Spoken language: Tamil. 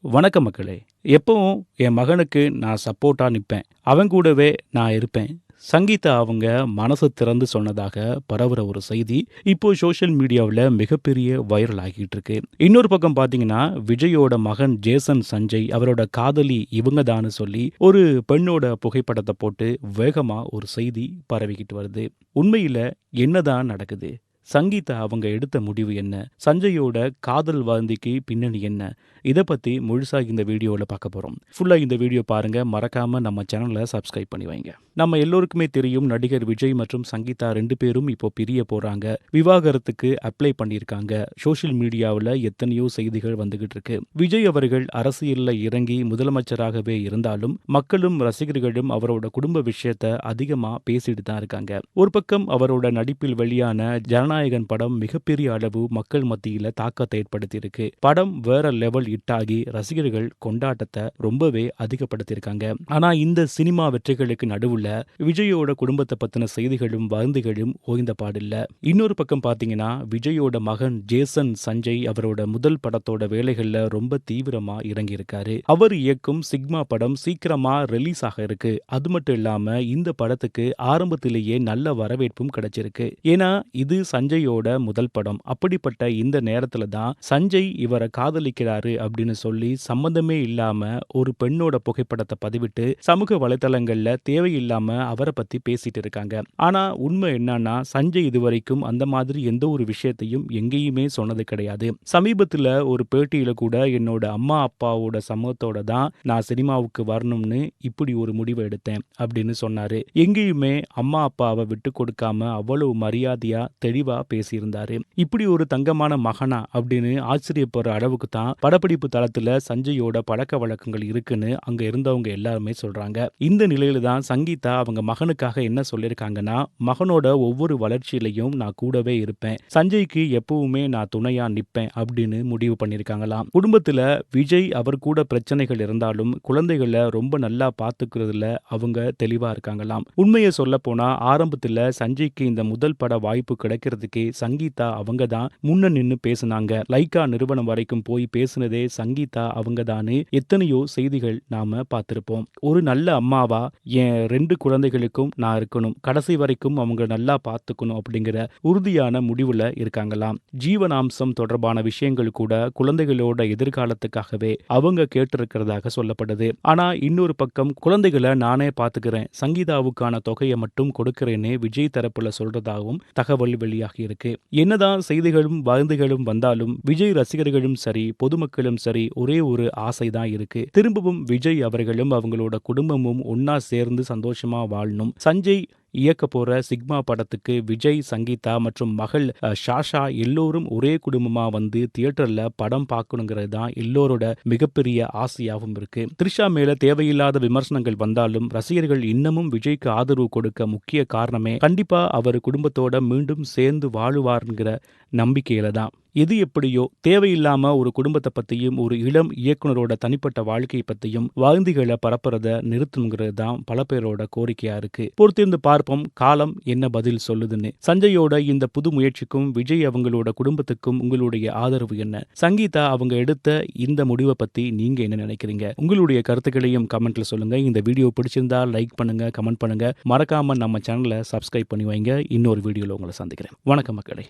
வணக்கம் மக்களே! எப்பவும் என் மகனுக்கு நான் சப்போர்ட்டா நிப்பேன். அவன் கூடவே நான் இருப்பேன். சங்கீதா அவங்க மனசு திறந்து சொன்னதாக பரவுற ஒரு செய்தி, இப்போ சோஷியல் மீடியாவுல மிகப்பெரிய வைரல் ஆகிட்டு இருக்கு. இன்னொரு பக்கம் பார்த்தீங்கன்னா, விஜயோட மகன் ஜேசன் சஞ்சய், அவரோட காதலி இவங்க தான்னு சொல்லி, ஒரு பெண்ணோட புகைப்படத்த போட்டு வேகமா ஒரு செய்தி பரவிக்கிட்டு வருது. உண்மையில என்னதான் நடக்குது? சங்கீதா அவங்க எடுத்த முடிவு என்ன? சஞ்சயோட காதல் வாந்திக்கு பின்னணி என்ன? இத பத்தி முழுசா இந்த வீடியோல பார்க்க போறோம். ஃபுல்லா இந்த வீடியோ பாருங்க. மறக்காம நம்ம சேனல சப்ஸ்கிரைப் பண்ணி வைங்க. நம்ம எல்லோருக்குமே தெரியும், நடிகர் விஜய் மற்றும் சங்கீதா 2 பேரும் இப்போ பிரிய போறாங்க. விவாகரத்துக்கு அப்ளை பண்ணியிருக்காங்க. சோஷியல் மீடியாவுல எத்தனையோ செய்திகள் வந்துகிட்டு இருக்கு. விஜய் அவர்கள் அரசியல்ல இறங்கி முதலமைச்சராகவே இருந்தாலும், மக்களும் ரசிகர்களும் அவரோட குடும்ப விஷயத்த அதிகமா பேசிட்டு தான் இருக்காங்க. ஒரு பக்கம் அவரோட நடிப்பில் வெளியான ஜனநாயகன் படம் மிகப்பெரிய அளவு மக்கள் மத்தியில தாக்கத்தை ஏற்படுத்தி இருக்கு. படம் வேற லெவல் ஹிட் ஆகி ரசிகர்கள் கொண்டாட்டத்தை ரொம்பவே அதிகப்படுத்தியிருக்காங்க. ஆனா இந்த சினிமா வெற்றிகளுக்கு நடுவுல விஜயோட குடும்பத்தை பத்தின செய்திகளும் வதந்திகளும் ஓய்ந்த பாடில்ல. இன்னொரு பக்கம் பாத்தீங்கன்னா, விஜயோட மகன் ஜேசன் சஞ்சய் அவரோட முதல் படத்தோட வேலைகள்ல ரொம்ப தீவிரமா இறங்கி இருக்காரு. அவர் இயக்கும் சிக்மா படம் சீக்கிரமா ரிலீஸ் ஆக இருக்கு. அது மட்டும் இல்லாம இந்த படத்துக்கு ஆரம்பத்திலேயே நல்ல வரவேற்பும் கிடைச்சிருக்கு. ஏன்னா இது சஞ்சயோட முதல் படம். அப்படிப்பட்ட இந்த நேரத்துல தான் சஞ்சய் இவரை காதலிக்கிறாரு அப்படின்னு சொல்லி சம்பந்தமே இல்லாம ஒரு பெண்ணோட புகைப்படத்தை பதிவிட்டு சமூக வலைதளங்கள்ல தேவையில்லாம அவரை பத்தி பேசிட்டு இருக்காங்க. ஆனா உண்மை என்னன்னா, சஞ்சய் இதுவரைக்கும் அந்த மாதிரி எந்த ஒரு விஷயத்தையும் எங்கேயுமே சொன்னது கிடையாது. சமீபத்துல ஒரு பேட்டியில கூட என்னோட அம்மா அப்பாவோட சம்மதத்தோட தான் நான் சினிமாவுக்கு வரணும்னு இப்படி ஒரு முடிவை எடுத்தேன் அப்படின்னு சொன்னாரு. எங்கேயுமே அம்மா அப்பாவை விட்டு கொடுக்காம அவ்வளவு மரியாதையா தெளிவா பேசியிருந்தாரு. இப்படி ஒரு தங்கமான மகனா அப்படின்னு ஆச்சரியப்படுற அளவுக்கு தான் படப்பிடிப்பு தளத்துல சஞ்சயோட பழக்க வழக்கங்கள் இருக்குன்னு அங்க இருந்தவங்க எல்லாருமே சொல்றாங்க. இந்த நிலையில தான் சங்கீதா அவங்க மகனுக்காக என்ன சொல்லியிருக்காங்கன்னா, மகனோட ஒவ்வொரு வளர்ச்சியிலையும் நான் கூடவே இருப்பேன். சஞ்சய்க்கு எப்பவுமே நான் துணையா நிப்பேன் அப்படின்னு முடிவு பண்ணிருக்காங்களாம். குடும்பத்துல விஜய் அவர் கூட பிரச்சனைகள் இருந்தாலும் குழந்தைகளை ரொம்ப நல்லா பாத்துக்கிறதுல அவங்க தெளிவா இருக்காங்களாம். உண்மையை சொல்ல போனா ஆரம்பத்துல சஞ்சய்க்கு இந்த முதல் பட வாய்ப்பு கிடைக்கிறதுக்கே சங்கீதா அவங்க தான் முன்ன நின்னு பேசினாங்க. லைக்கா நிறுவனம் வரைக்கும் போய் பேசினதே சங்கீதா அவங்க தானே எத்தனையோ செய்திகள் நாம பார்த்திருப்போம். ஒரு நல்ல அம்மாவா என் 2 குழந்தைகளுக்கும் நான் இருக்கணும், கடைசி வரைக்கும் அவங்க நல்லா பார்த்துக்கணும் அப்படிங்கிற உறுதியான முடிவுல இருக்காங்களாம். ஜீவனாம்சம் தொடர்பான விஷயங்கள் கூட குழந்தைகளோட எதிர்காலத்துக்காகவே அவங்க கேட்டிருக்கிறதாக சொல்லப்படுது. ஆனா இன்னொரு பக்கம் குழந்தைகளை நானே பார்த்துக்கிறேன், சங்கீதாவுக்கான தொகையை மட்டும் கொடுக்கிறேன்னு விஜய் தரப்புல சொல்றதாகவும் தகவல் வெளியாகி இருக்கு. என்னதான் செய்திகளும் வதந்திகளும் வந்தாலும் விஜய் ரசிகர்களும் சரி பொதுமக்களும் சரி ஒரே ஒரு ஆசை தான் இருக்கு. திரும்பவும் விஜய் அவர்களும் அவங்களோட குடும்பமும் ஒன்னா சேர்ந்து சந்தோஷமா வாழணும். சஞ்சய் இயக்க போற சிக்மா படத்துக்கு விஜய், சங்கீதா மற்றும் மகள் ஷாஷா எல்லோரும் ஒரே குடும்பமா வந்து தியேட்டர்ல படம் பார்க்கணுங்கிறது தான் எல்லோரோட மிகப்பெரிய ஆசையாகவும் இருக்கு. த்ரிஷா மேல தேவையில்லாத விமர்சனங்கள் வந்தாலும் ரசிகர்கள் இன்னமும் விஜய்க்கு ஆதரவு கொடுக்க முக்கிய காரணமே கண்டிப்பா அவர் குடும்பத்தோட மீண்டும் சேர்ந்து வாழுவார்ங்கிற நம்பிக்கையில தான். எது எப்படியோ தேவையில்லாம ஒரு குடும்பத்தை பத்தியும் ஒரு இளம் இயக்குனரோட தனிப்பட்ட வாழ்க்கையை பத்தியும் வதந்திகளை பரப்புறத நிறுத்தணுங்கிறது தான் பல பேரோட கோரிக்கையா இருக்கு. பொறுத்திருந்து பார்ப்போம் காலம் என்ன பதில் சொல்லுதுன்னு. சஞ்சயோட இந்த புது முயற்சிக்கும் விஜய் அவங்களோட குடும்பத்துக்கும் உங்களுடைய ஆதரவு என்ன? சங்கீதா அவங்க எடுத்த இந்த முடிவை பத்தி நீங்க என்ன நினைக்கிறீங்க? உங்களுடைய கருத்துக்களையும் கமெண்ட்ல சொல்லுங்க. இந்த வீடியோ பிடிச்சிருந்தா லைக் பண்ணுங்க, கமெண்ட் பண்ணுங்க. மறக்காம நம்ம சேனலை சப்ஸ்கிரைப் பண்ணி வைங்க. இன்னொரு வீடியோல உங்களை சந்திக்கிறேன். வணக்கம் மக்களே.